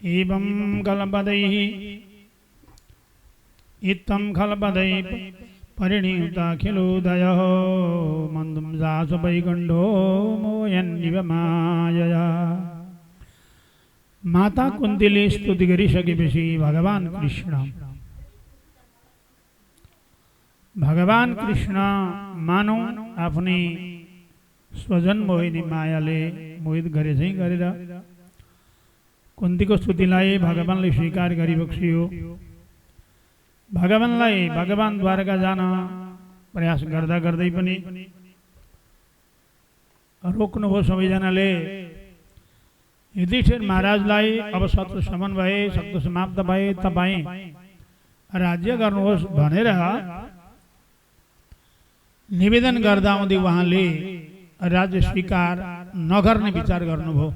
एवं कल्पदैः इत्थं कल्पदैः परिणीताखिलोदयः मन्दं जासु वैकुण्ठो मोहन्निव मायया। माता कुंतीले स्तुति કરી શકે પછી भगवान कृष्ण मानौ आफ्नै स्वजन मोहिनी मायाले मोहित गरे चाहिँ गरेर कुन्तीको स्तुतिलाई भगवानले स्वीकार गरिबक्सियो। भगवानलाई भगवान द्वारका जान प्रयास गर्दा गर्दै पनि रोक्नुभयो सबैजनाले। युधिष्ठिर महाराजलाई अब शत्रु शमन भए, शत्रु समाप्त भए, तपाईं राज्य गर्नुहोस् भनेर निवेदन गर्दा हुँदै उहाँले राज्य स्वीकार नगर्ने विचार गर्नुभयो।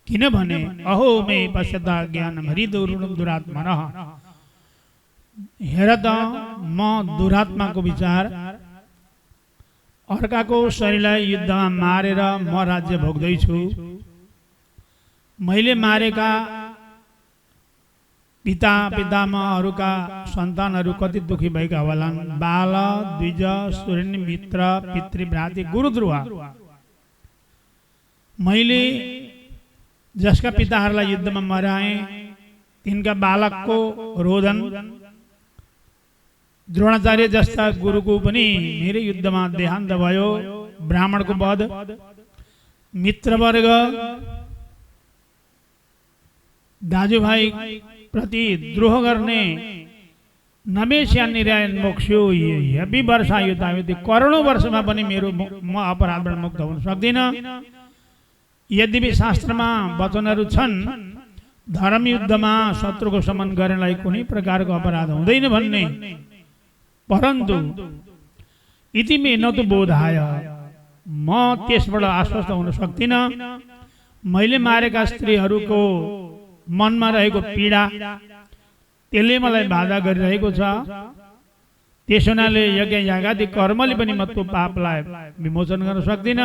किनभने अहो मे पश्यता ज्ञानम हृदुरुणम दुरात्मनः, हेर त म दुरात्माको विचार, अर्काको शरीरलाई युद्धमा मारेर म राज्य भोग्दैछु। मैले मारेका पिता पितामहरुका सन्तानहरू कति दुखी भएका होलान्। बाल, द्विज, सूर्य, मित्र, पितृ, भ्रातृ, गुरुद्रोह। मैले जसका पिताहरूलाई युद्धमा मराए तिनका बालकको रोदन, द्रोणाचार्य जस्ता गुरुको पनि मेरै युद्धमा देहान्त भयो। ब्राह्मणको वध, मित्रवर्ग, दाजुभाइ प्रति द्रोह गर्ने नमेस्या निरायन मोक्ष्यो यबी वर्ष आयु तावती, करोडौं वर्षमा पनि मेरो म अपराधबाट मुक्त हुन सक्दिन। यद्यपि शास्त्रमा वचनहरू छन् धर्म युद्धमा शत्रुको शमन गर्नलाई कुनै प्रकारको अपराध हुँदैन भन्ने, परन्तु इति मे न तु बोधाय, म त्यसबाट आश्वस्त हुन सक्दिन। मैले मारेका स्त्रीहरूको मनमा रहेको पीडा त्यसले मलाई बाधा गरिरहेको छ। त्यसोनाले यज्ञ यागादि कर्मले पनि म त्यो पापलाई विमोचन गर्न सक्दिन।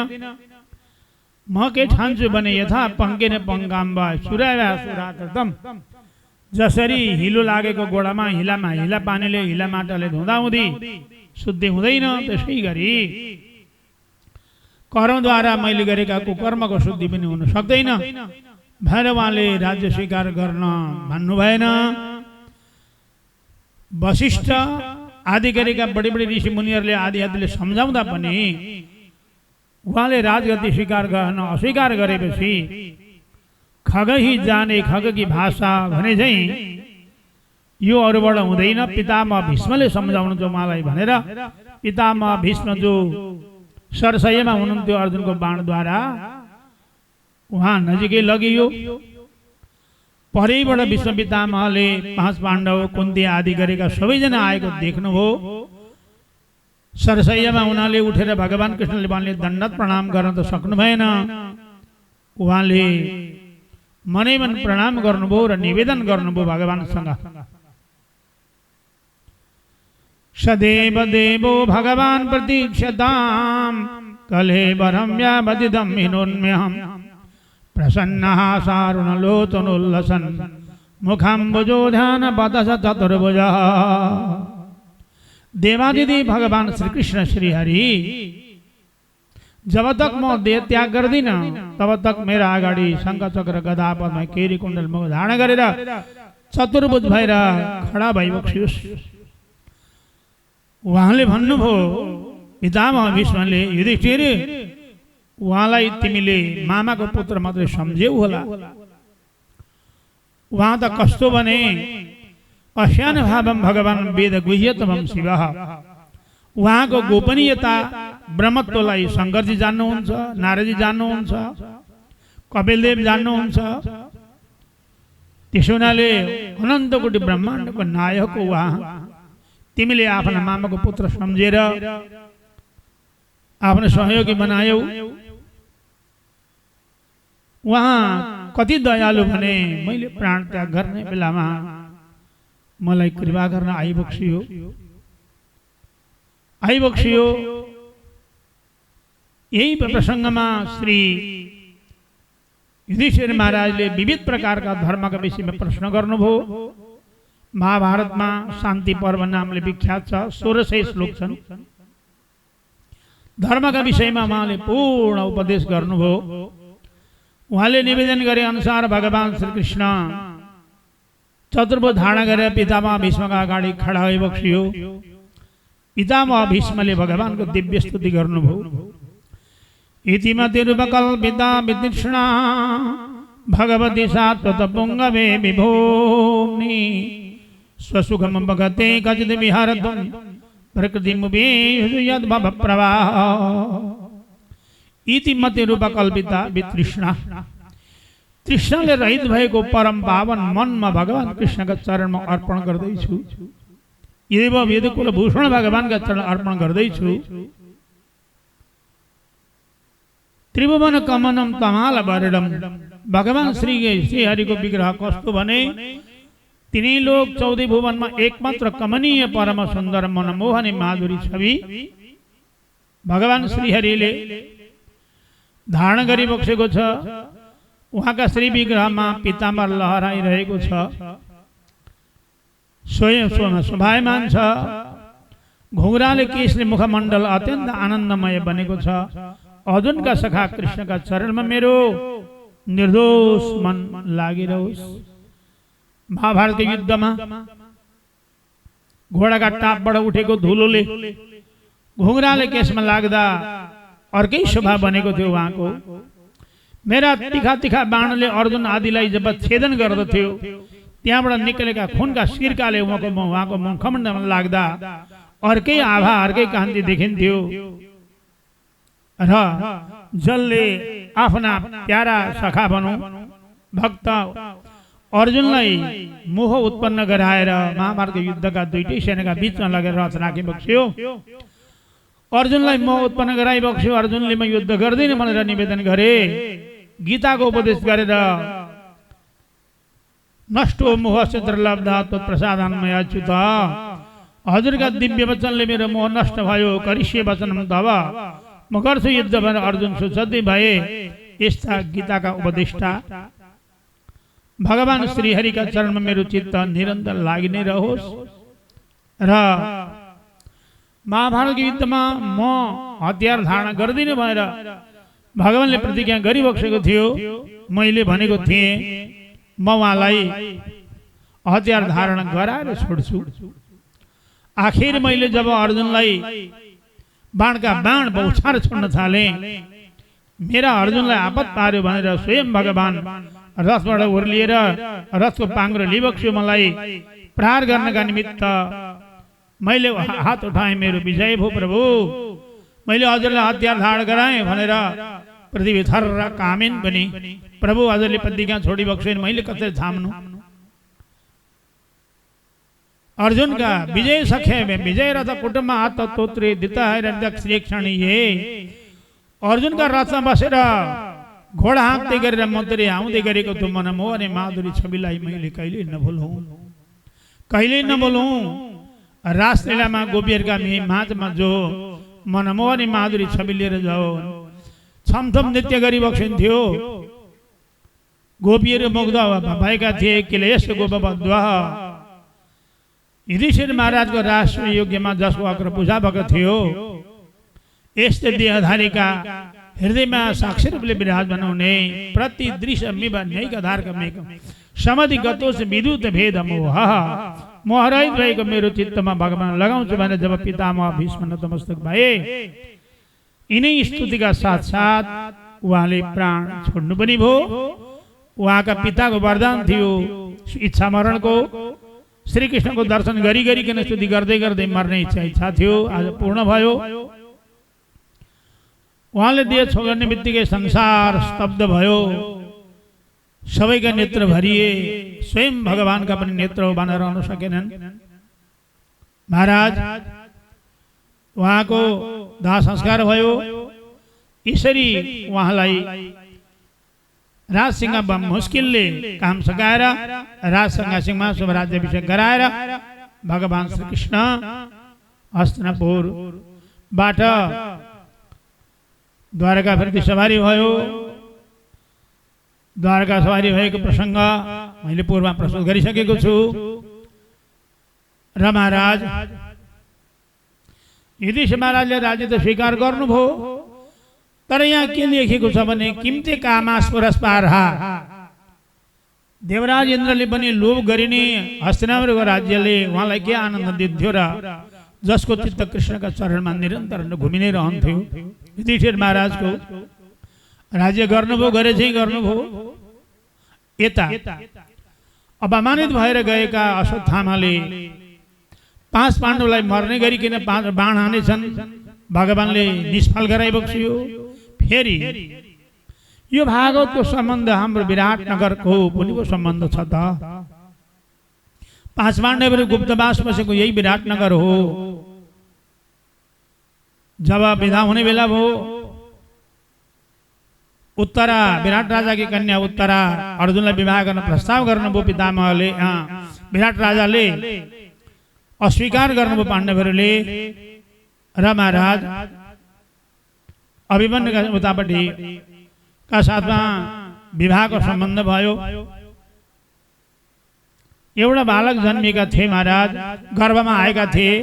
म के ठान्छु भने यथा पङ्केन पङ्गाम्बा सुराया सुरातम, जसरी हिलो लागेको गोडामा हिला पानीले हिला माटाले धुँदा हुँदी शुद्धि हुँदैन, त्यसै गरी कर्मद्वारा मैले गरेका कुकर्मको शुद्धि पनि हुन सक्दैन भनेर उहाँले राज्य स्वीकार गर्न भन्नु भएन। वशिष्ठ आदि गरेका बडी बडी ऋषि मुनिहरूले आदिले सम्झाउँदा पनि उहाँले राजगद्दी स्वीकार गर्न अस्वीकार गरेपछि खग ही जाने खग की भाषा भने चाहिँ यो अरूबाट हुँदैन, पितामह भीष्मले सम्झाउनुहुन्छ उहाँलाई भनेर पितामह भीष्म जो सरसयमा हुनुहुन्थ्यो अर्जुनको बाणद्वारा उहाँ नजिकै लगियो। परैबाट भीष्म पितामहले पाँच पाण्डव कुन्ती आदि गरेका सबैजना आएको देख्नुभयो। सरसयमा उनीहरूले उठेर भगवान कृष्णले उहाँले दण्डवत प्रणाम गर्न त सक्नु भएन, उहाँले मनै मन प्रणाम गर्नुभयो र निवेदन गर्नुभयो भगवानसँग। सदैव देवो भगवान प्रतीक्षताम कलेवरं यावदिदं हिनोन्म्यहम् प्रसन्नः सारुणलोचनोल्लसन् मुखाम्बुजो ध्यानपतस चतुर्भुजः। देवादिदेव भगवान श्री कृष्ण श्री हरि जब तक म देह त्याग गर्दिन तब तक मेरा अगाडि शंख चक्र गदा पद्म केरी कुण्डल मुख धारण गरेर चतुर्भुज भएर खडा भइबक्सियोस्। उहाँले भन्नुभयो पितामह भीष्मले, युधिष्ठिर उहाँलाई तिमीले मामाको पुत्र मात्रै सम्झ्यौ होला। उहाँ त कस्तो भने अश्यान भावम भगवान वेद गुह्यतमं शिवः। उहाँको गोपनीयता ब्रह्मत्वलाई शङ्करजी जान्नुहुन्छ, नारदजी जान्नुहुन्छ, कपिलदेव जान्नुहुन्छ। त्यसो हुनाले अनन्त कोटि ब्रह्माण्डको नायक उहाँ, तिमीले आफ्ना मामाको पुत्र सम्झेर आफ्नो सहयोगी बनायौ। उहाँ कति दयालु भने मैले प्राण त्याग गर्ने बेलामा मलाई कृपा गर्न आइबक्सियो। यही प्रसङ्गमा श्री युधिष्ठिर महाराजले विविध प्रकारका धर्मका विषयमा प्रश्न गर्नुभयो। महाभारतमा शान्ति पर्व नामले विख्यात छ, 1600 श्लोक छन्। धर्मका विषयमा उहाँले पूर्ण उपदेश गर्नुभयो। उहाँले निवेदन गरे अनुसार भगवान श्रीकृष्ण चतुर्भुज धारण गरेर पितामह भीष्मका अगाडि खडा भई बक्सियो। पितामह भीष्मले भगवानको दिव्य स्तुति गर्नुभयो। इतिमति रूपकल्पिता वितृष्णा भगवती सात्वत पुंगवे विभूम्नि स्वसुखम भगते कचित विहरतुं प्रकृतिमुपे यद्भव प्रवाह। इतिमति रूपकल्पिता वितृष्णा, तृष्णाले रहित भएको परम पावन मनमा भगवान कृष्णका चरणमा अर्पण गर्दैछु। एवं वेदकुल भूषण भगवानका चरण अर्पण गर्दैछु। त्रिभुवन कमनम तमाल बरडम, भगवान श्रीहरिको विग्रह कस्तो भने तिनै लोक 14 भुवनमा एकमात्र कमनीय परम सुन्दर मनमोहनी माधुरी छवि भगवान श्रीहरिले धारण गरी बक्सेको छ। उहाँका श्री विग्रहमा पिताम्बर लहराइरहेको छ, स्वयं शोभायमान छ। घुङ्राले केशले मुखमण्डल अत्यन्त आनन्दमय बनेको छ। अर्जुनका सखा कृष्णका चरणमा मेरो निर्दोष मन लागिरहोस्। महाभारतको युद्धमा घोडाका टापबाट उठेको धुलोले घुङ्राले केशमा लाग्दा अर्कै शोभा बनेको थियो उहाँको। मेरा तिखा तिखा बाणले अर्जुन आदिलाई जब छेदन गर्दथ्यो, त्यहाँबाट निकलेका खुनका सिर्काले उहाँको मुखमण्डलमा लाग्दा अर्कै आभा, अर्कै कान्ति देखिन्थ्यो। र जसले आफ्ना प्यारा सखा भनौँ भक्त अर्जुनलाई मोह उत्पन्न गराएर महाभारतको युद्धका दुईटै सेनाका बीचमा लगेर रथ राखिबक्स्यो। अर्जुनलाई मोह उत्पन्न गराइबक्स्यो। अर्जुनले म युद्ध गर्दैन भनेर निवेदन गरे। गीताको उपदेश गरेर नष्टो मोह दुर्लभदा प्रसादान्मय अच्युत, हजुरका दिव्य वचनले मेरो मोह नष्ट भयो। करिष्ये वचनम तव, म गर्छु युद्ध भनेर अर्जुन सुसज्जै भए। यस्ता गीताका उपदेष्टा भगवान श्रीहरिका चरणमा मेरो चित्त निरन्तर लागि नै रहोस्। र महाभारतको युद्धमा म हतियार धारण गर्दिनँ भनेर भगवानले प्रतिज्ञा गरिबक्सेको थियो। मैले भनेको थिएँ म उहाँलाई हतियार धारण गराएर छोड्छु। आखिर मैले जब अर्जुनलाई बाणका बाण बौछार छोड्न थाले, मेरा अर्जुनलाई आपत पार्यो भनेर स्वयं भगवान रथबाट ओर्लिएर रथको पाङ्ग्रो लिबक्स्यो। मलाई प्रहार गर्नका निमित्त मैले हात उठाएँ, मेरो विजय भो प्रभु, मैले हजुरलाई हतियार धारण गराएँ भनेर पृथ्वी थर्र कामिन पनि। प्रभु हजुरले प्रतिज्ञा छोडिबक्स्यो, मैले कसरी थाम्नु। अर्जुनका विजय सखे विजय रथ कुटुम्ब हात तोत्रे दिता श्री क्षणीय। अर्जुनका रथमा बसेर घोडा हाँक्दै गरेर मन्त्री आउँदै गरेको त्यो मनमोहनी माधुरी छविलाई मैले कहिले नभुलौँ, कहिले नभुलौँ। रासलीलामा गोपीहरूका माझमा जो मनमोहनी माधुरी छवि लिएर जाओ, छमथम नृत्य गरिबक्सिन्थ्यो। गोपीहरू मुग्ध भएका थिए। केले यस्तो गोपबद्वः युधिष्ठिर महाराजको राष्ट्र योग्यमा जसको अग्र पूजा भएको थियो, यस्तै देहधारीका हृदयमा साक्षी रूपले विराजमान हुने प्रति दृश्य मिका धारक मेक समाधि गतोष विद्युत भेद मोह मोहरहित भएको मेरो चित्तमा भगवान लगाउँछु भने जब पितामह भीष्म नतमस्तक भए, यिनै स्तुतिका साथ साथ उहाँले प्राण छोड्नु पनि भयो। उहाँका पिताको वरदान थियो इच्छा मरणको। श्रीकृष्णको दर्शन गरिकन स्तुति गर्दै गर्दै मर्ने इच्छा थियो, आज पूर्ण भयो। उहाँले देह छोड्ने बित्तिकै संसार स्तब्ध भयो, सबैका नेत्र भरिए। स्वयं भगवानका पनि नेत्र बान रहन सकेनन्। महाराज उहाँको दाह संस्कार भयो। यसरी उहाँलाई राजसिंह मुस्किलले काम सकाएर राजसिंहमा शुभराज्याभिषेक गराएर भगवान श्रीकृष्ण हस्तिनापुरबाट द्वारका फेरि सवारी भयो। द्वारका सवारी भएको प्रसङ्ग मैले पूर्वमा प्रस्तुत गरिसकेको छु र महाराज युधिष्ठिर महाराजले राज्य त स्वीकार गर्नुभयो, तर यहाँ के लेखेको छ भने किम्ते कामास परस्पारहा, देवराज इन्द्रले पनि लोभ गरिने हस्तिनापुरको राज्यले उहाँलाई के आनन्द दिन्थ्यो र जसको चित्त कृष्णका चरणमा निरन्तर घुमि नै रहन्थ्यो। युधिष्ठिर महाराजको राज्य गर्नुभयो, गरे चाहिँ गर्नुभयो। यता अपमानित भएर गएका अश्वत्थामाले 5 पाण्डवलाई मर्ने गरिकन 5 बाण हानेछन्, भगवानले निष्फल गराइबक्सियो। फेरि यो भागवतको सम्बन्ध हाम्रो विराटनगरको पनि सम्बन्ध छ त। 5 पाण्डवहरू गुप्तवास बसेको यही विराटनगर हो। जब विदा हुने बेला भयो, उत्तरा विराट राजाकी कन्या उत्तरा अर्जुनलाई विवाह गर्न प्रस्ताव गर्नुभयो पितामहले, विराट राजाले अस्वीकार गर्नुभयो पाण्डवहरूले र महाराज अभिमन्युका उतापट्टि का साथमा विवाहको सम्बन्ध भयो। एउटा बालक जन्मिएका थिए महाराज, गर्भमा आएका थिए।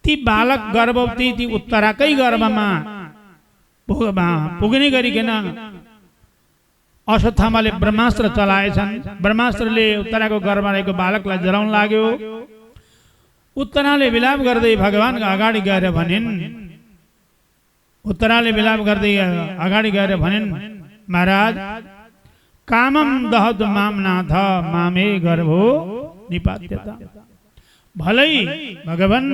ती बालक गर्भवती ती उत्तराकै गर्भमा पुग्ने गरिकन अश्वत्थामाले ब्रह्मास्त्र चलाएछन्। ब्रह्मास्त्रले उत्तराको गर्भमा रहेको बालकलाई जलाउन लाग्यो। उत्तराले विलाप गर्दै भगवानका अगाडि गएर भनिन्, उत्तराले विलाप गर्दै अगाडि गएर भनिन्, महाराज कामम दहत माम नाथ मामे गर्भो निपात्यता। भलै भगवान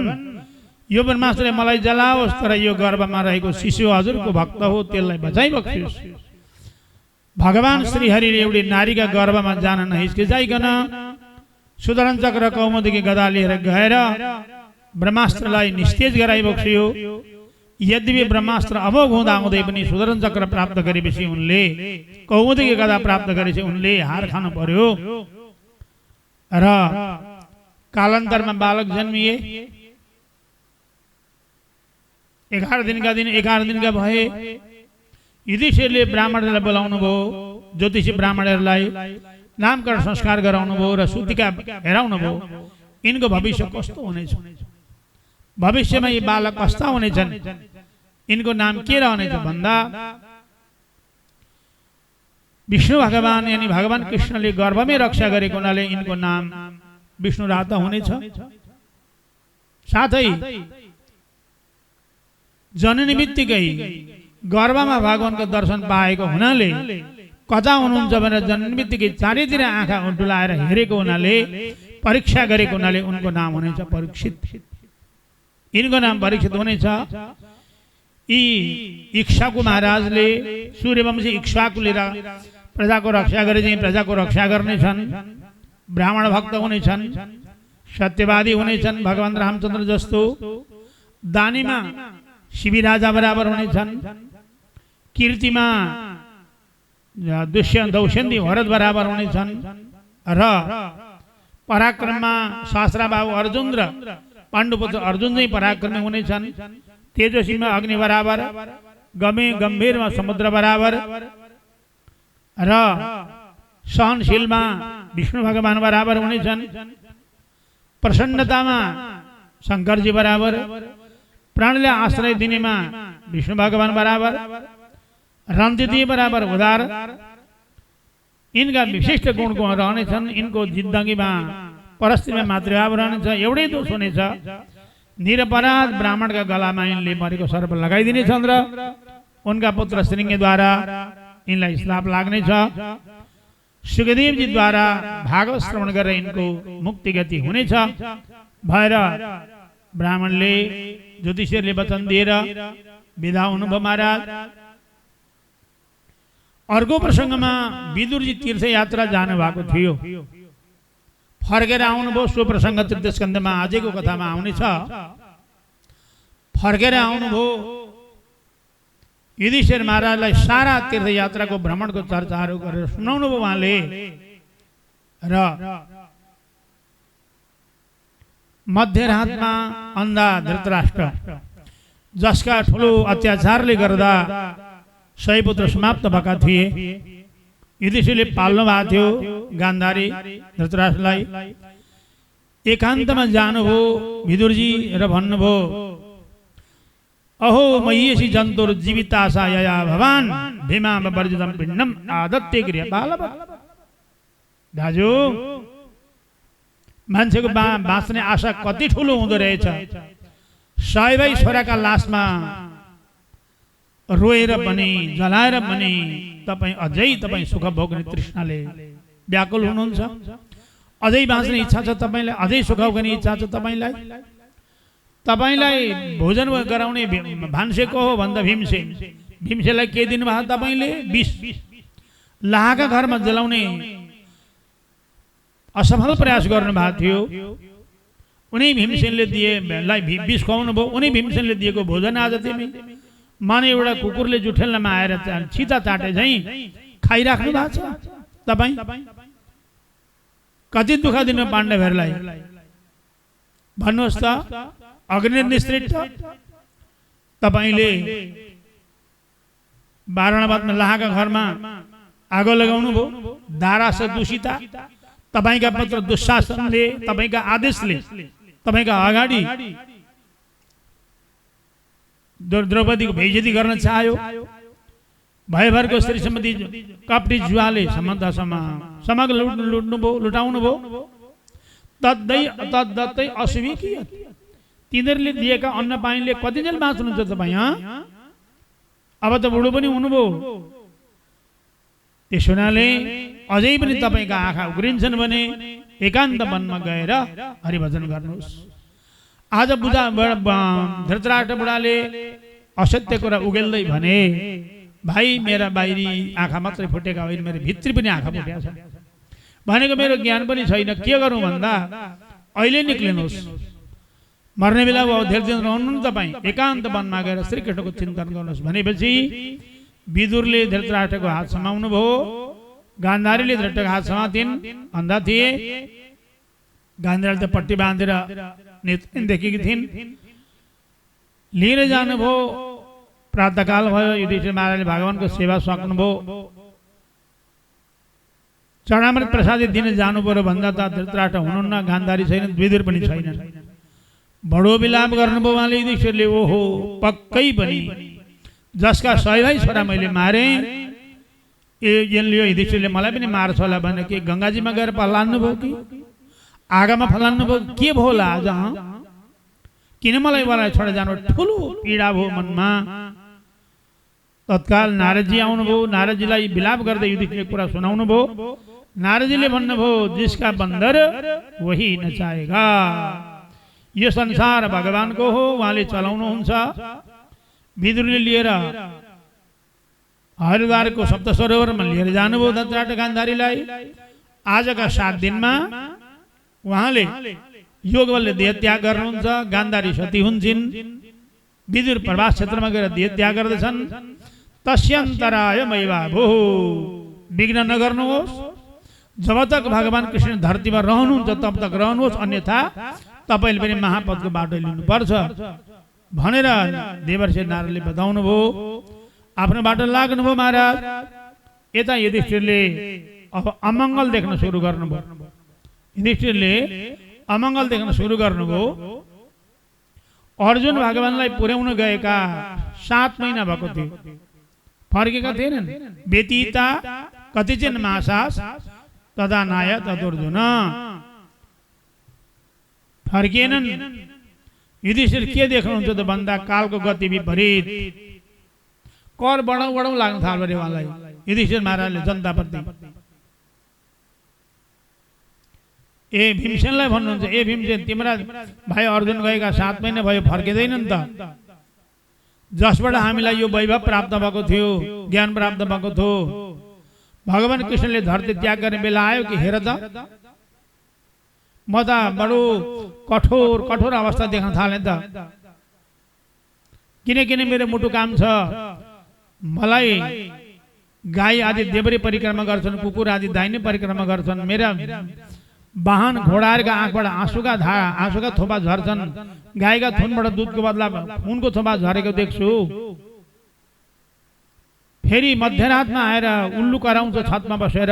यो ब्रह्मास्त्रले मलाई जलाओस्, तर यो गर्भमा रहेको शिशु हजुरको भक्त हो, त्यसलाई बचाइबक्सियोस्। भगवान श्रीहरिले एउटी नारीका गर्भमा जान नहिचकिचाइकन सुदर्शन चक्र कौमुदीकी गदा लिएर गएर ब्रह्मास्त्रलाई निस्तेज गराइबक्सियो। यद्यपि ब्रह्मास्त्र अमोघ हुँदा हुँदै पनि सुदर्शन चक्र प्राप्त गरेपछि उनले, कौमुदीकी गदा प्राप्त गरेपछि उनले हार खानु पर्यो र कालान्तरमा बालक जन्मिए। 11 दिनका भए। युधिष्ठिरले ब्राह्मणहरूलाई बोलाउनु भयो, ज्योतिषी ब्राह्मणहरूलाई नामकरण संस्कार गराउनु भयो र सुतिका हेराउनु भयो। यिनको भविष्य कस्तो हुनेछ, भविष्यमा यी बालक कस्ता हुनेछन्, यिनको नाम के रहनेछ भन्दा विष्णु भगवान यानी भगवान कृष्णले गर्भमै रक्षा गरेको हुनाले यिनको नाम विष्णु राता हुनेछ। साथै जननी बित्तिकै गर्भमा भगवानको दर्शन पाएको हुनाले कता हुनुहुन्छ भनेर जन्म बित्तिकै चारैतिर आँखा डुलाएर हेरेको हुनाले, परीक्षा गरेको हुनाले उनको नाम हुनेछ परीक्षित। यिनको नाम परीक्षित हुनेछ। यी इक्ष्वाकु महाराजले, सूर्यवंशी इक्ष्वाकुले प्रजाको रक्षा गरे चाहिँ प्रजाको रक्षा गर्नेछन्। ब्राह्मण भक्त हुनेछन्, सत्यवादी हुनेछन्, भगवान रामचन्द्र जस्तो। दानीमा शिवी राजा बराबर हुनेछन्, कीर्तिमा दौष्यन्ती भरत बराबर हुनेछन् र पराक्रममा शास्त्राबाबु अर्जुन र पाण्डुपुत्र अर्जुन चाहिँ पराक्रमी हुनेछन्। तेजस्वीमा अग्नि बराबर, गम्भीरमा समुद्र बराबर र सहनशीलमा विष्णु भगवान बराबर हुनेछन्। प्रसन्नतामा शङ्करजी बराबर, प्राणले आश्रय दिनेमा विष्णु भगवान बराबर, रामचन्द्र बराबर उदार। यिनका विशिष्ट गुण रहनेछन्। यिनको जिन्दगीमा परस्थितिमा मातृभाव रहनेछ। एउटै दोष हुनेछ, निरपराध ब्राह्मणका गलामा यिनले मरेको सर्प लगाइदिनेछन् र उनका पुत्र श्रृङ्गद्वारा यिनलाई श्राप लाग्नेछ। सुखदेवजीद्वारा भागवत श्रवण गरेर यिनको मुक्ति गति हुनेछ भएर ब्राह्मणले ज्योतिषीहरूले वचन दिएर विदा हुनुभयो महाराज। अर्को प्रसङ्गमा विदुरजी तीर्थयात्रा जानुभएको थियो, फर्केर आउनुभयो। सो प्रसङ्ग तृतीय स्कन्धमा आजको कथामा आउनेछ। फर्केर आउनुभयो। युधिष्ठिर महाराजलाई सारा तीर्थयात्राको भ्रमणको चर्चाहरू गरेर सुनाउनु भयो उहाँले र मध्यरातमा अन्धा धृतराष्ट्र, जसका ठुलो अत्याचारले गर्दा सही पुत्र समाप्त भएका थिए। युधिष्ठिरले पाल्नु भएको थियो गान्धारी धृतराष्ट्रलाई। एकान्तमा जानुभयो विदुरजी र भन्नुभयो, अहो मयेसी जन्तुर जीविताशा यया भवान भीमा वर्जितम पिण्डम आदत्ते गृह बालवत्। दाजु, मान्छेको बाँच्ने आशा कति ठुलो हुँदो रहेछ। साइबाई छोराका लासमा रोएर पनि जलाएर पनि तपाईँ अझै तपाईँ सुख भोग्ने तृष्णाले व्याकुल हुनुहुन्छ। अझै बाँच्ने इच्छा छ तपाईँलाई, अझै सुख भोग्ने इच्छा छ तपाईँलाई। तपाईलाई भोजन गराउने भान्से को हो भन्दा भीमसेन। भीमसेनलाई के दिनुभयो तपाईँले? विष। लाहाका घरमा जलाउने असफल प्रयास गर्नुभएको थियो। उनी भीमसेनले दिएलाई विष खुवाउनु भयो। उनी भीमसेनले दिएको भोजन आज तिमी माने एउटा कुकुरले जुठेलमा आएर छिता चाटे झैँ खाइराख्नु भएको छ। तपाईँ कति दुःख दिनु पाण्डवहरूलाई भन्नुहोस् त। अग्नि निश्रित तपाईले वारणवादमा लाहाका घरमा आगो लगाउनु भयो। दारास दूषिता तपाईका पुत्र दुशासनले तपाईका आदेशले तपाईका अगाडि द्रौपदीको बेइज्जती गर्न चाह्यो। भयभरको श्री श्रीमती कपटी जुवाले समग्र लुटाउनु भयो। तद्दै अस्वीकिय। तिनीहरूले दिएका अन्न पानीले कतिजेल बाँच्नुहुन्छ तपाईँ? अब त बुढो पनि हुनुभयो। त्यस हुनाले अझै पनि तपाईँका आँखा उग्रिन्छन् भने एकान्त वनमा गएर हरिभजन गर्नुहोस्। आज धृतराष्ट्र बुढाले असत्य कुरा उगेल्दै भने, भाइ मेरा बाहिरी आँखा मात्रै फुटेका होइन, मेरो भित्री पनि आँखा फुटेका छ भनेको मेरो ज्ञान पनि छैन। के गरौँ भन्दा अहिले निक्लिनुहोस्। मर्ने बेला अब धेरै दिन रहनु तपाईँ। एकान्त वनमा गएर श्रीकृष्णको चिन्तन गर्नुहोस् भनेपछि विदुरले धृतराष्ट्रको हात समाउनु भयो। गान्धारीले धृतराष्ट्रको हात समातिन्। अन्धा थिए। गान्धारीले त पट्टी बाँधेर नेत्र देखेकी थिइन्। लिएर जानुभयो। प्रातःकाल भयो। युधिष्ठिर महाराजले भगवानको सेवा सक्नुभयो। चढामृत प्रसादी दिन जानु पर्यो भन्दा त धृतराष्ट्र हुनुहुन्न, गान्धारी छैन, विदुर पनि छैन। बडो विलाप गर्नुभयो उहाँले युधिष्ठिरले। ओहो, पक्कै पनि जसका 100 भाइ छोरा मैले मारे, युधिष्ठिरले मलाई पनि मार्छ होला भने के गङ्गाजीमा गएर फलान्नु भयो कि आगामा फलान्नु भयो? के भयो होला आज? किन मलाई छोडेर जानु? ठुलो पीडा भयो मनमा। तत्काल नारदजी आउनुभयो। नारदजीलाई विलाप गर्दै युधिष्ठिरले कुरा सुनाउनु भयो। नारदजीले भन्नुभयो, जिसका बन्दर वही नचाहेगा। यो संसार भगवानको हो, उहाँले चलाउनुहुन्छ। विदुरले लिएर हरिद्वारको सप्त सरोवरमा लिएर जानुभयो धृतराष्ट्र गान्धारीलाई। आजका 7 दिनमा उहाँले योग बलले देह त्याग गर्नुहुन्छ। गान्धारी सती हुन्छन्। विदुर प्रवास क्षेत्रमा गएर देह त्याग गर्दछन्। तस्यन्तराय मैवाभो, विघ्न नगर्नुहोस्। जब तक भगवान कृष्ण धरतीमा रहनुहुन्छ तब तक रहनुहोस्, अन्यथा तपाईले पनि महापदको बाटो लिनुपर्छ भनेर देवर्षि नारदले बताउनु भयो। आफ्नो बाटो लाग्नुभयो महाराज। यता युधिष्ठिरले अब अमङ्गल देख्न सुरु गर्नुभयो। युधिष्ठिरले अमङ्गल देख्न सुरु गर्नुभयो। अर्जुन भगवानलाई पुर्याउन गएका 7 महिना भएको थियो, फर्केका थिएनन्। व्यतीता कतिचिन मासास तदा नाय तदुर्जुन, फर्किएनन्। युधिष्ठिर के देख्नुहुन्छ त भन्दा कालको गति विपरीत। कर बढाउँ लाग्न थाल्यो अरे उहाँलाई युधिष्ठिर महाराजले जनताप्रति। ए भीमसेनलाई भन्नुहुन्छ, ए भीमसेन, तिम्रा भाइ अर्जुन गएका 7 महिना भयो, फर्किँदैनन् त। जसबाट हामीलाई यो वैभव प्राप्त भएको थियो, ज्ञान प्राप्त भएको थियो, भगवान कृष्णले धरती त्याग गर्ने बेला आयो कि हेर त। म त बडो कठोर अवस्था देख्न थालेँ त। किनकिन मेरो मुटु काम छ। मलाई गाई आदि देब्रे परिक्रमा गर्छन्, कुकुर आदि दाहिने परिक्रमा गर्छन्। मेरा वाहन घोडाहरूका आँखबाट आँसुका थोपा झर्छन्। गाईका थुनबाट दुधको बदला खुनको थोपा झरेको देख्छु। फेरि मध्यरातमा आएर उल्लु कराउँछ छतमा बसेर,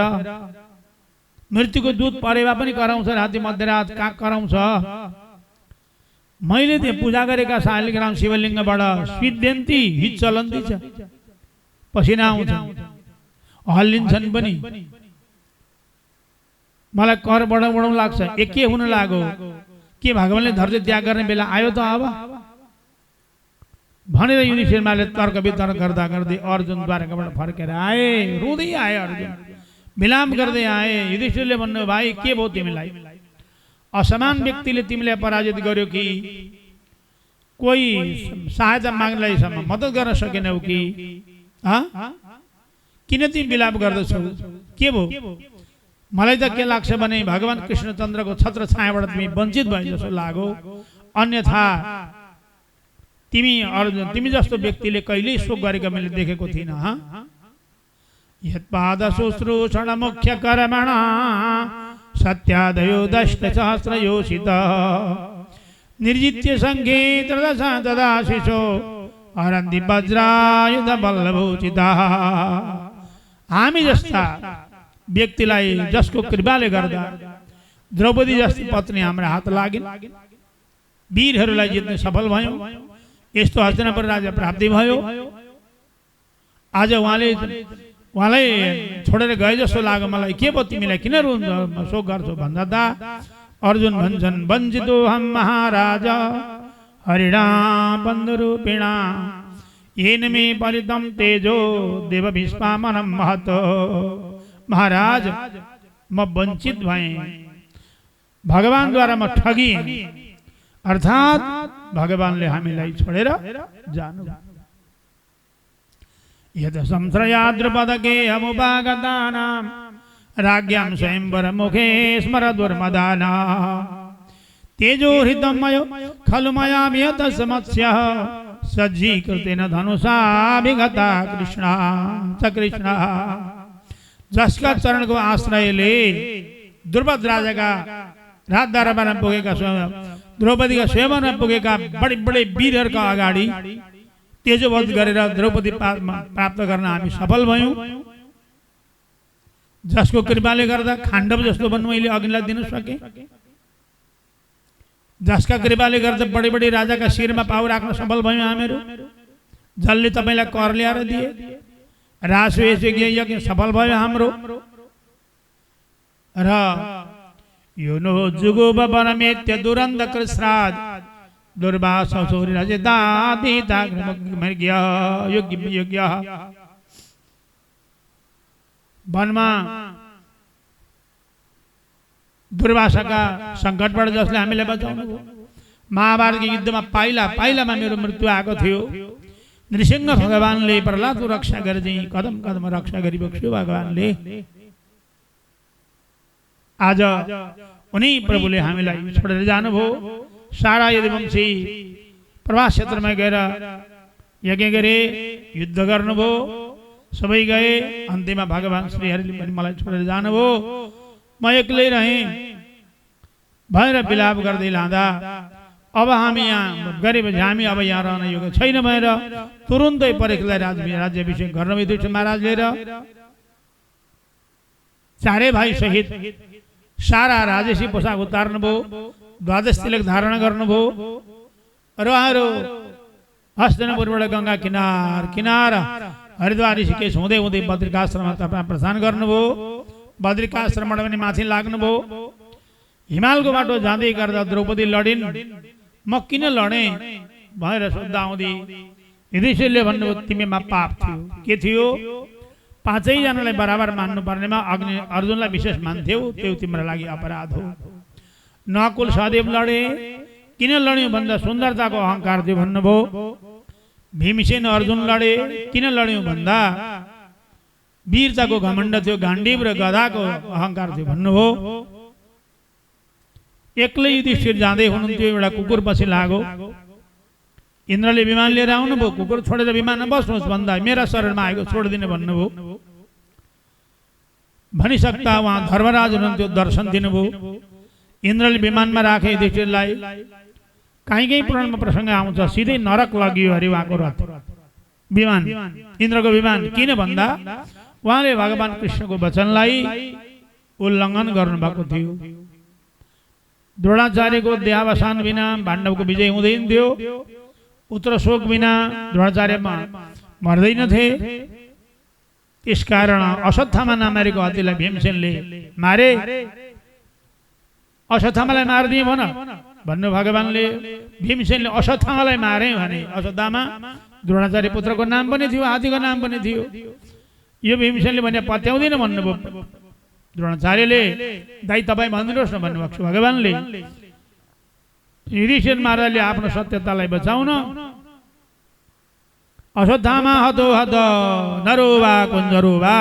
मृत्युको दूत परेवा पनि कराउँछ, राति मध्यरात काग कराउँछ। मैले त्यहाँ पूजा गरेका शालिग्राम शिवलिङ्गबाट स्विद्यन्ती हित चलन्ती छ, पसिना आउँछ, हल्लिन्छन् पनि। मलाई कर बढाउँ लाग्छ, के हुन लाग्यो, के भगवानले धैर्य त्याग गर्ने बेला आयो त अब भनेर युधिष्ठिरले तर्क वितर्क गर्दा गर्दै अर्जुन द्वारकाबाट फर्केर आए, रुँदै आए अर्जुन, विलाप गर्दै आए। युधिष्ठिरले भन्नु, भाइ के भयो तिमीलाई? असमान व्यक्तिले तिमीलाई पराजित गर्यो कि कोही सहायता माग्नलाई मद्दत गर्न सकेनौ कि किन तिमी विलाप गर्दछौ, के भयो? मलाई त के लाग्छ भने भगवान कृष्णचन्द्रको छत्र छायाबाट तिमी वञ्चित भए जस्तो लाग्यो, अन्यथा तिमी अर्जुन तिमी जस्तो व्यक्तिले कहिल्यै शोक गरेको मैले देखेको थिइनँ। यत्पाद शुश्रूषण मुख्य कर्मणा सत्यादयो दष्ट सहस्र योषित निर्जित्य संगीत दशा तदाशिषो हरन्ति वज्रायुध बल्लभोचिता। हामी जस्ता व्यक्तिलाई जसको कृपाले गर्दा द्रौपदी जस्ती पत्नी हाम्रो हात लागिन्, वीरहरूलाई जित्न सफल भयौं, यस्तो हस्तिनापुर राज्य प्राप्ति भयो। आज उहाँलाई छोडेर गए जस्तो लाग्यो मलाई, के भयो तिमीलाई, किन शोक गर्छौ भन्दा त अर्जुन भन्छन्, वञ्चितो हम महाराज हरिणा बन्धुरूपिणा येन मे परितम तेजो देव भीष्मामनं महत। महाराज म वञ्चित भएँ, भगवानद्वारा म ठगी, अर्थात भगवानले हामीलाई छोडेर जानु। यद संश्रया द्रुपदके अमुपागतानां राज्ञां स्वयंवर मुखे स्मर दुर्मदाना तेजो हृतं मयो खलु मया मियत समस्यः सज्जीकृतेन धनुषा विगता कृष्णा च कृष्णा। जसका चरणको आश्रयले द्रुपद राजाका राजदरबारमा पुगेका द्रौपदीका स्वयंवरमा पुगेका बडे बडे वीरहरूका अगाडि तेजोवध गरेर द्रौपदी प्राप्त गर्न हामी सफल भयौं। जसको कृपाले गर्दा खाण्डव जस्तो वन मैले अग्निलाई दिन सके, जसका कृपाले गर्दा बडे बडे राजाका शिरमा पाउ राख्न सफल भयौं हामीहरू, जसले तपाईलाई कर ल्याएर दिए, राजवेश यज्ञ सफल भयो हाम्रो। र यो नो जुगो वनमेत्य दुरन्द कृश्राद दुर्वास सौरी रजदादिता मर्ग्य योग्य। वनमा दुर्वासाका संकटबाट जसले हामीलाई बचाउनु भयो। महाभारतको युद्धमा पाइला पाइलामा मेरो मृत्यु आएको थियो, नृसिंह भगवानले प्रहलादको रक्षा गरे, कदम कदम रक्षा गरिबक्स्यो भगवानले। आज उनी प्रभुले हामीलाई छोडेर जानुभयो। सारा यदुवंशी प्रवास क्षेत्रमा गएर यज्ञ गरे, युद्ध गर्नुभयो, सबै गए। अन्त्यमा भगवान श्रीहरिले पनि मलाई छोडेर जानुभयो। म एक्लै रहेँ भनेर विलाप गर्दै लाँदा अब हामी यहाँ गरेपछि हामी अब यहाँ रहन योग्य छैन भनेर तुरुन्तै परीक्षालाई राज्याभिषेक गर्न युधिष्ठिर महाराज लिएर चारै भाइ सहित सारा राजेशी पोसाक उतार्नुभयो, द्वादश तिलक धारण गर्नुभयो र उहाँहरू हस्तिनापुरबाट गंगा किनार किनार हरिद्वार ऋषिकेश हुँदै हुँदै बद्रिकाश्रममा तपाईँ प्रस्थान गर्नुभयो। बद्रिकाश्रमबाट पनि माथि लाग्नुभयो। हिमालको बाटो जाँदै गर्दा द्रौपदी लडिन्। म किन लडेँ भनेर सोध्दा आउँदै युधिष्ठिरले भन्नुभयो, तिमीमा पाप थियो। के थियो? पाँचैजनालाई बराबर मान्नु पर्नेमा अर्जुनलाई विशेष मान्थ्यौ, त्यो तिम्रो लागि अपराध हो। नकुल सहदेव लडे, किन लड्यौ भन्दा सुन्दरताको अहंकार थियो भन्नुभयो। भीमसेन अर्जुन लडे, किन लड्यौ भन्दा वीरताको घमण्ड थियो, गाण्डीव र गदाको अहंकार थियो भन्नुभयो। एक्लै युधिष्ठिर जाँदै हुनुहुन्थ्यो, एउटा कुकुर पछि लाग्यो। इन्द्रले विमान लिएर आउनुभयो, कुकुर छोडेर विमानमा बस्नुहोस् भन्दा मेरा शरणमा आएको छोडिदिने भन्नुभयो। भनिसक्दा उहाँ धर्मराज हुनुहुन्थ्यो, दर्शन दिनुभयो। इन्द्रले विमानमा राखे युधिष्ठिरलाई। कहीँ कहीँ पुराणमा प्रसङ्ग आउँछ, सिधै नरक लगियो अरे उहाँको रथ। विमान इन्द्रको विमान किन भन्दा उहाँले भगवान कृष्णको वचनलाई उल्लङ्घन गर्नुभएको थियो। द्रोणाचार्यको देहावसान बिना पाण्डवको विजय हुँदैन थियो। पुत्र शोक बिना द्रोणाचार्य मर्दैनथे। त्यसकारण अश्वत्थामा नमारेको हात्तीलाई भीमसेनले मारे। अश्वत्थामालाई मारिदिए भन भन्नु भगवानले। भीमसेनले अश्वत्थामालाई मारे भने अश्वत्थामा द्रोणाचार्य पुत्रको नाम पनि थियो, हात्तीको नाम पनि थियो। यो भीमसेनले भने पत्याउँदैन भन्नुभयो। द्रोणाचार्यले दाइ तपाईँ भनिदिनुहोस् न भन्नुभएको छ भगवानले। युधिष्ठिर महाराजले आफ्नो सत्यतालाई बचाउन अश्वत्थामा हतो हत नरोवा कुञ्जरोवा,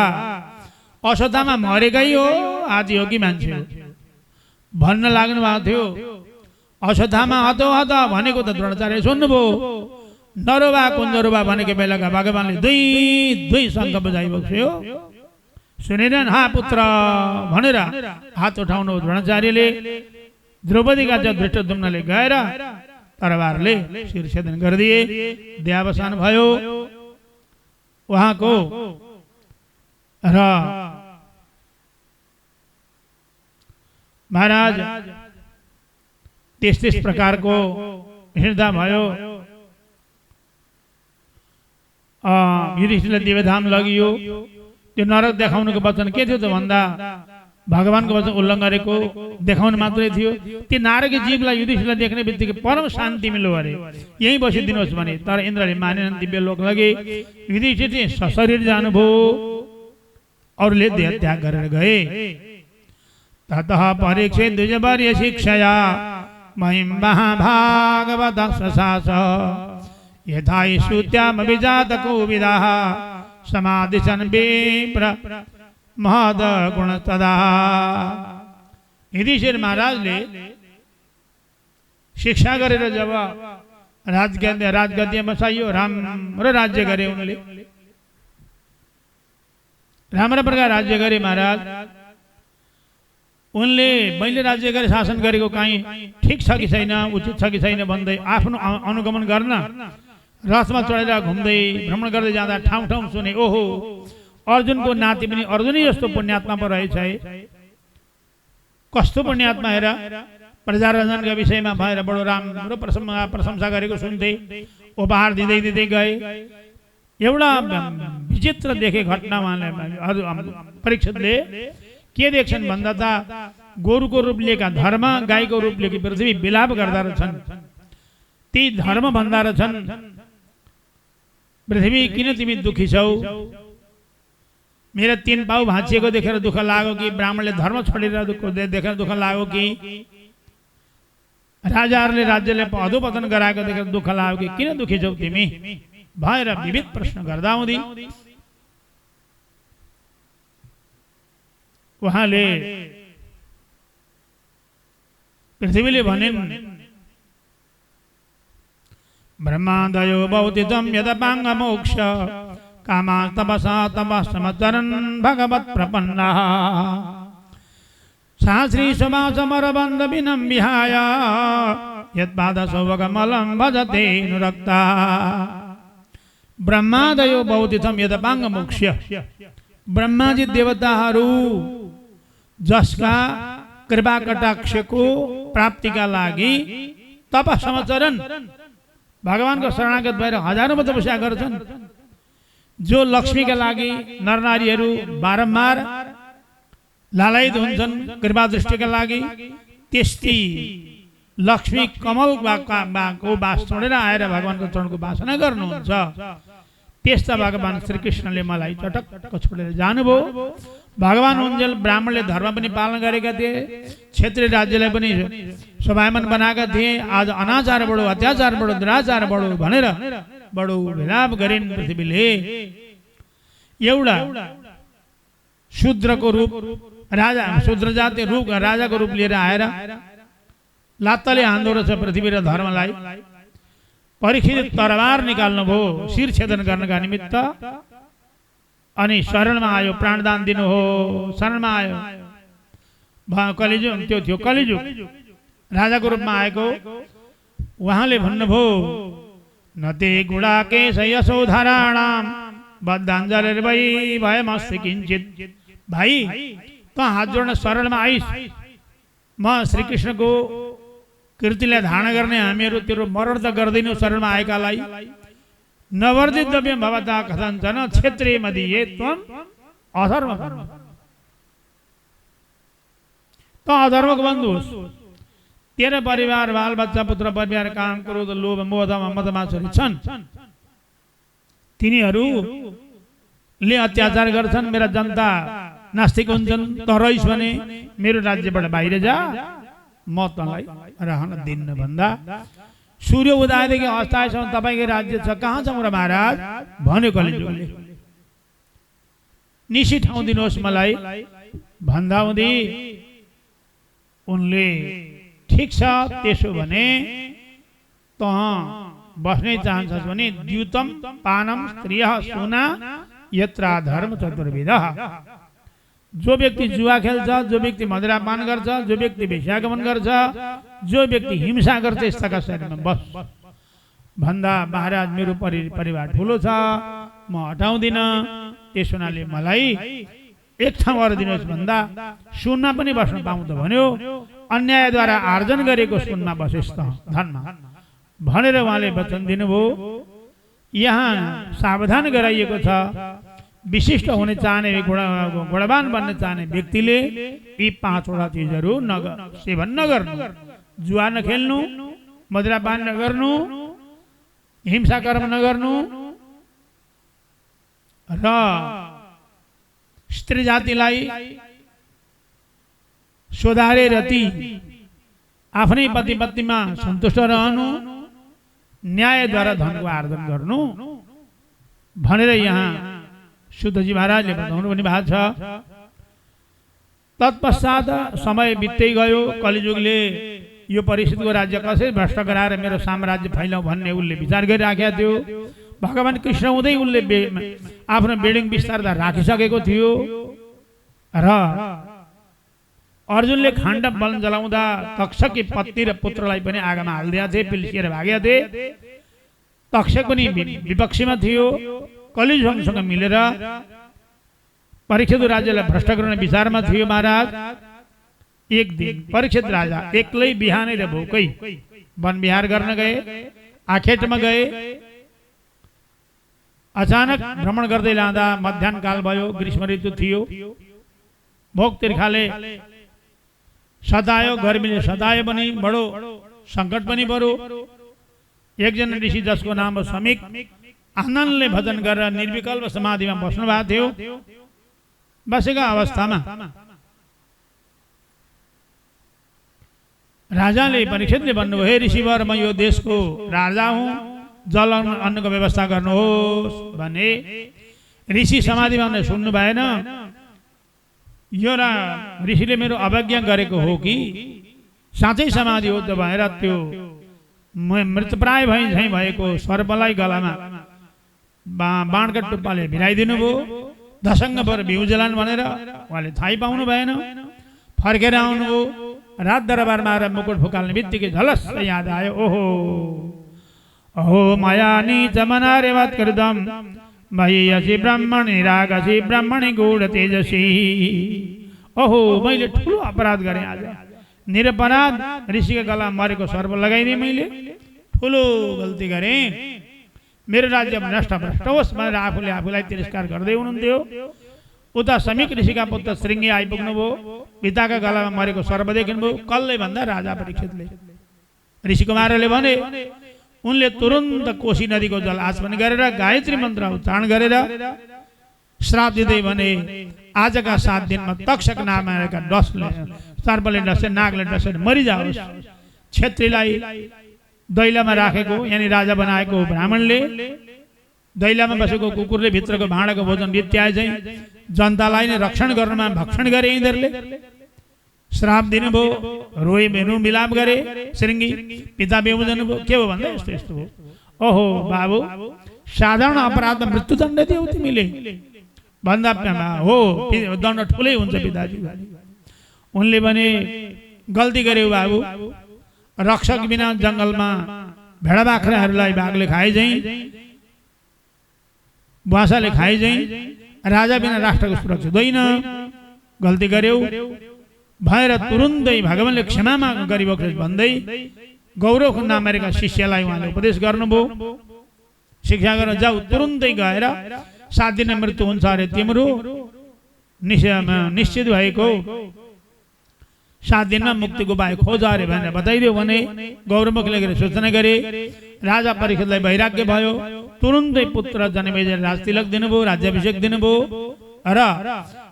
अश्वत्थामा मरेकै हो हात्ती हो कि मान्छे हो भन्न लाग्नु भएको थियो। अश्वत्थामा हतो हत भनेको त द्रोणाचार्य सुन्नुभयो। नरोवा कुञ्जरोवा भनेको बेलाका भगवानले दुई दुई शङ्ख बजाइरहेको थियो। सुनेर हा पुत्र भनेर हात उठाउनु द्रोणाचार्यले। द्रौपदीका धृष्टद्युम्नले गएर तरबारले शिरछेदन गरिदिए। देहावसान भयो उहाँको। र महाराज त्यस प्रकारको हिँड्दा भयो। युधिष्ठिरले देवधाम लगियो। त्यो नरक देखाउनुको वचन के थियो त भन्दा भगवानको वचन उल्लङ्घन गरेको देखाउनु मात्रै थियो। त्यो नारकी जीवलाई युधिष्ठिरलाई देख्ने बित्तिकै परम शान्ति मिल्यो अरे, यहीँ बसिदिनुहोस् भने। तर इन्द्रले मानेनन्, दिव्य लोक लगे। युधिष्ठिर चाहिँ सशरीर जानुभयो, अरूले देह त्याग गरेर गए। ततः परीक्षित द्विजवर्य शिक्षया महिम महाभागवत सशास, यथा श्रुत्यामभिजात कोविदाः समादिशन् विप्र महद गुण तदा। युधिष्ठिर महाराजले शिक्षा गरेर जब राजगद्य बसाइयो, राम्रो राज्य गरे उनले। राम्रो प्रकार राज्य गरे महाराज। उनले मैले राज्य गरे शासन गरेको कहीँ ठिक छ कि छैन, उचित छ कि छैन भन्दै आफ्नो अनुगमन गर्न रथमा चढेर घुम्दै भ्रमण गर्दै जाँदा ठाउँ ठाउँ सुने, ओहो अर्जुनको नाति पनि अर्जुनै जस्तो पुण्यात्मा पो रहेछ है। कस्तो पुण्यात्मा हेर। प्रजारञ्जनका विषयमा भएर बडो राम्रो प्रशंसा गरेको सुन्थे। उपहार दिँदै दिँदै गए। एउटा विचित्र देखे घटना उहाँले परीक्षितले के देख्छन् भन्दा त गोरुको रूप लिएका धर्म, गाईको रूप लिएकी पृथ्वी विलाप गर्दा रहेछन्। ती धर्म भन्दा रहेछन्, पृथ्वी किन तिमी दुखी छौ? मेरो 3 पाउ भाँचिएको देखेर दुःख लाग्यो कि ब्राह्मणले धर्म छोडेर देखेर दुःख लाग्यो कि राजाहरूले राज्यले अधोपतन गराएको देखेर दुःख लाग्यो कि किन दुखी छौ तिमी भएर विविध प्रश्न गर्दा हुँदै उहाँले पृथ्वीले भनिन्, ब्रह्मादयो भौतितं यदपाङ्ग मोक्ष कामा तपसा तपस्समचरन् भगवत् प्रपन्नः शास्त्री समासमरबन्ध विनं विहाय यत्पादसौभगमलं भजते नुरक्ता। ब्रह्मादयो भौतितं यदपाङ्ग मोक्ष, ब्रह्माजी देवताहरू जसका कृपा कटाक्षको प्राप्तिका लागि तपस्समचरन् भगवानको शरणागत भएर हजारौं तपस्या गर्छन्। जो लक्ष्मीका लागि नरनारीहरू बारम्बार लालायित हुन्छन् कृपा दृष्टिका लागि, त्यस्तै लक्ष्मी कमलको बास छोडेर आएर भगवानको चरणको वासना गर्नुहुन्छ। त्यस्ता भगवान श्रीकृष्णले मलाई चटक्क छोडेर जानुभयो। भगवान हुन्जेल ब्राह्मणले धर्म पनि पालन गरेका थिए, क्षेत्रीय राज्यलाई पनि स्वाभिमान बनाएका थिए। आज अनाचार बढो, अत्याचार बढो, दुराचार बढो भनेर बडो विलाप गरिन् पृथ्वीले। एउटा शूद्रको रूप राजा, शूद्र जाति रूप राजाको रूप लिएर आएर लात्ताले हान्दो रहेछ पृथ्वी र धर्मलाई। परीक्षित तरबार निकाल्नुभयो शिर छेदन गर्नका निमित्त। अनि शरणमा आयो, प्राणदान दिनु हो, शरणमा आयो। कलिजुग त्यो थियो, कलिजुग राजाको रूपमा आएको। उहाँले भन्नुभयो, नते गुडाकेश यशोधराणाम बद्धाञ्जलिर्वै भयमस्ति किंचित। भाई तो हाथ जोड्न शरणमा आइस, म श्री कृष्णको कीर्तिलाई धारण गर्ने हामीहरू तेरो मरण त गर्दैनौ शरणमा आएकालाई। नवर्जितव्यं भवता कथञ्चन क्षेत्रे मदीये त्वम् अधर्म कर्म। तो अधर्मको बन्धुस तेरो परिवार बाल बच्चा पुत्र परिवार काम क्रोध लोभ मोह मदमात्सर्य छन्, तिनीहरूले अत्याचार गर्छन्, मेरा जनता नास्तिक हुन्छन्। त रहिस् भने मेरो राज्यबाट बाहिर जा, म तँलाई रहन दिन्न भन्दा सूर्य उदयदेखि अस्ताएसम्म तपाईँको राज्य छ, कहाँ छ मेरो महाराज भन्यो कलिजुगले। निशी ठाउँ दिनुहोस् मलाई भन्दा हुँदै उनले ठीक छ त्यसो भने त बस्नै चाहन्छस् भने द्युतम पानम स्त्रिय सुना यत्रा धर्म चतुर्विध। जो व्यक्ति जुवा खेल्छ, जो व्यक्ति मदिरापान गर्छ, जो व्यक्ति वेश्यागमन गर्छ, जो व्यक्ति हिंसा गर्छ, यस्ताका शरीरमा बस भन्दा महाराज मेरो परिवार ठुलो छ, म हटाउँदिन। त्यस हुनाले मलाई एक ठाउँ गरेर दिनुहोस् भन्दा सुनमा पनि बस्न पाउँछ भन्यो। अन्यायद्वारा आर्जन गरेको सुनमा बसेस् त धनमा भनेर उहाँले वचन दिनुभयो। यहाँ सावधान गराइएको छ, विशिष्ट हुने चाहने गुणवान बन्न चाहने व्यक्तिले यी 5वटा चिजहरू सेवन नगर्नु। जुवा नखेल्नु, मदिरापान नगर्नु, हिंसा कर्म नगर्नु र स्त्री जातिलाई सोधारे रति आफ्नै पति पत्नीमा सन्तुष्ट रहनु, न्यायद्वारा धनको आर्जन गर्नु भनेर यहाँ शुद्धजी महाराजले बताउनु पनि भएको छ। तत्पश्चात समय बित्दै गयो, कलिजुगले यो परिस्थितिको राज्य कसरी भ्रष्ट गराएर मेरो साम्राज्य फैलाउँ भन्ने उसले विचार गरिराखेको थियो। भगवान कृष्ण हुँदै उसले आफ्नो बिल्डिङ विस्तारता राखिसकेको थियो र अर्जुनले खाण्डव वन जलाउँदा तक्षकी पत्नी र पुत्रलाई पनि आगोमा हालिदिएका थिए, पिल्सिएर भागेका थिए। तक्षक पनि विपक्षीमा थियो। कलिजुगसँग मिलेर परीक्षित राज्यलाई भ्रष्ट गर्ने विचारमा थियो महाराज। एक दिन परीक्षित राजा एक्लै बिहानै र भोकै वन विहार गर्न गए, आखेटमा गए। अचानक भ्रमण गर्दै लाँदा मध्याह्न काल भयो, ग्रीष्म ऋतु थियो। भोक तिर्खाले सतायो, गर्मीले सतायो पनि, बडो सङ्कट पनि बढ्यो। एकजना ऋषि जसको नाम हो समीक आनन्दले भजन गरेर निर्विकल्प समाधिमा बस्नु भएको थियो। बसेका अवस्थामा राजाले परीक्षितले भन्नुभयो, हे ऋषिवर म यो देशको राजा हुँ, जल अन्नको व्यवस्था गर्नुहोस् भने ऋषि समाधिमा सुन्नु भएन। यो ऋषिले मेरो अवज्ञा गरेको हो कि साँच्चै समाधि हो त भनेर त्यो मृतप्राय झैँ भएको सर्पलाई गलामा बाणका टुप्पाले भिराइदिनु भयो। दशङ्ग पर बिउजलान भनेर उहाँले थाहै पाउनु भएन। फर्केर आउनुभयो। रात दरबारमा आएर मुकुट फुकाल्ने बित्तिकै झलस याद आयो, ओहो अहो माया नीच मनारेवत कृतम महीयसी ब्राह्मणी रागसी ब्राह्मणी गूढ तेजसी। ओहो मैले ठुलो अपराध गरेँ, आज निरपराध ऋषिको गला मरेको सर्प लगाइदिएँ, मैले ठुलो गल्ती गरेँ। मेरो राज्य नष्ट भ्रष्ट होस् भनेर आफूलाई तिरस्कार गर्दै हुनुहुन्थ्यो। उता समीक ऋषिका पुत्र श्रृङ्गी आइपुग्नु भयो। पिताका गलामा मरेको सर्प देख्नुभयो। कसले भन्दा राजा परीक्षितले। ऋषिकुमारले भने उनले तुरन्त कोशी नदीको जल आचमन गरेर गायत्री मन्त्र उच्चारण गरेर श्राप दिँदै भने आजका 7 दिनमा तक्षक नामका डसले सर्पले डसे नागले डसेर मरिजाओस्। क्षेत्रीलाई दैलामा राखेको यानी राजा बनाएको ब्राह्मणले दैलामा बसेको कुकुरले भित्रको भाँडाको भोजन बित्याए चाहिँ जनतालाई नै रक्षण गर्नमा भक्षण गरे। यिनीहरूले श्राप दिनुभयो, रोए भेनु मिलाप गरे। श्रृङ्गी पिता बेमुजन भयो। के हो भन्दा यस्तो यस्तो हो। ओहो बाबु, साधारण अपराधमा मृत्युदण्ड दियौ तिमीले भन्दा हो दण्ड ठुलै हुन्छ पिताजी। उनले भने गल्ती गर्यौ बाबु, रक्षक बिना जङ्गलमा भेडा बाख्राहरूलाई बाघले खाए झैँ बुवासाले खाए झैँ राजा बिना राष्ट्रको सुरक्षा हुँदैन, गल्ती गर्यौ भएर तुरुन्तै भगवानले क्षमा माग गरिबक्स भन्दै गौरवको नामरेका शिष्यलाई उहाँले उपदेश गर्नुभयो। शिक्षा गर्न जाऊ, तुरुन्तै गएर 7 दिन मृत्यु हुन्छ अरे तिम्रो निश्चित भएको 7 दिनमा मुक्तिको उपाय खोज अरे भनेर बताइदियो भने गौरवमुखले गएर सूचना गरे। राजा परीक्षितलाई वैराग्य भयो, तुरुन्तै पुत्र जन्मेजय राजतिलक दिनुभयो, राज्याभिषेक दिनुभयो र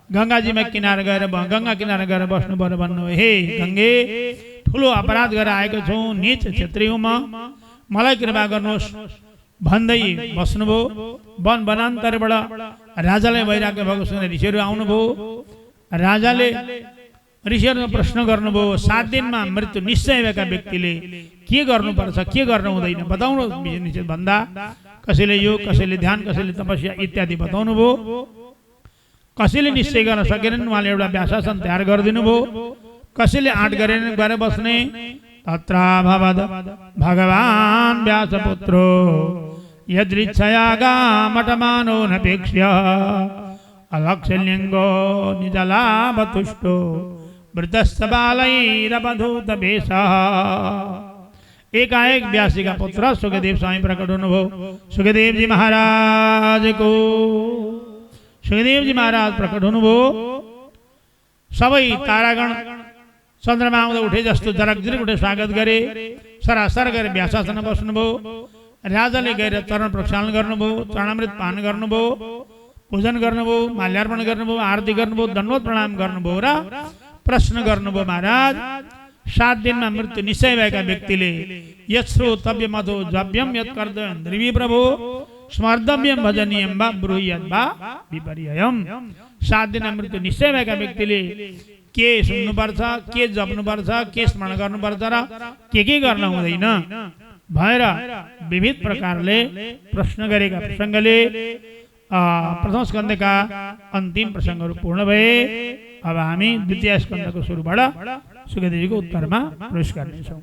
गंगाजीमा किनारा गएर गंगा किनारा गएर बस्नु पर्यो भन्नु। हे गंगे, ठुलो अपराध गरेर आएको छु, नीच क्षेत्रीय हुँ म, मलाई कृपा गर्नुहोस् भन्दै बस्नुभयो। वन वनान्तरबाट राजालाई वैराग्य भएको सुनेर ऋषिहरू आउनुभयो। राजाले ऋषिहरूमा प्रश्न गर्नुभयो, 7 दिनमा मृत्यु निश्चय भएका व्यक्तिले के गर्नुपर्छ के गर्नु हुँदैन बताउनु निश्चित भन्दा कसैले योग, कसैले ध्यान, कसैले तपस्या इत्यादि बताउनु भयो। कसैले निश्चय गर्न सकेनन्, उहाँले एउटा व्यासासन तयार गरिदिनु भयो। कसैले आँट गरेनन् गएर बस्ने। तत्राभवद भगवान् व्यासपुत्रो यदृच्छयागामटमानो नपेक्ष्य अलक्ष्यलिङ्गो निजलाभतुष्टो वृतस्तबालैरवधूत वेशः। एकाएक व्यासी का पुत्र सुखदेव स्वामी प्रकट हुनुभयो। सुखदेव जी महाराज को सुखदेव जी महाराज प्रकट हुनुभयो। सबै तारागण चन्द्रमा आउँदा उठे जस्तो जरकजरक उठे स्वागत गरे। सरासर गएर व्यासासन बस्नुभयो। राजाले गएर चरण प्रक्षालन गर्नुभयो, चरणामृत पान गर्नुभयो, पूजन गर्नुभयो, माल्यार्पण गर्नुभयो, आरती गर्नुभयो, दण्डवत प्रणाम गर्नुभयो र प्रश्न गर्नुभयो, महाराज 7 दिनमा मृत्यु निश्चय भएका व्यक्तिले यत्श्रोतव्य मधो जव्यम यत् कर्तव्यं द्रिवी प्रभो स्मर्तव्यम भजनीयम वा ब्रूह्यत वा विपर्ययम्। 7 दिनमा मृत्यु निश्चय भएका व्यक्तिले के सुन्नुपर्छ, के जप्नुपर्छ, के स्मरण गर्नुपर्छ र के गर्न हुँदैन भएर विविध प्रकारले प्रश्न गरेका प्रसङ्गले प्रथम स्कन्धका अन्तिम प्रसङ्गहरू पूर्ण भए। अब हामी द्वितीय स्कन्धको सुरुबाट सुखदेवजीको उत्तरमा प्रवेश गर्नेछौँ।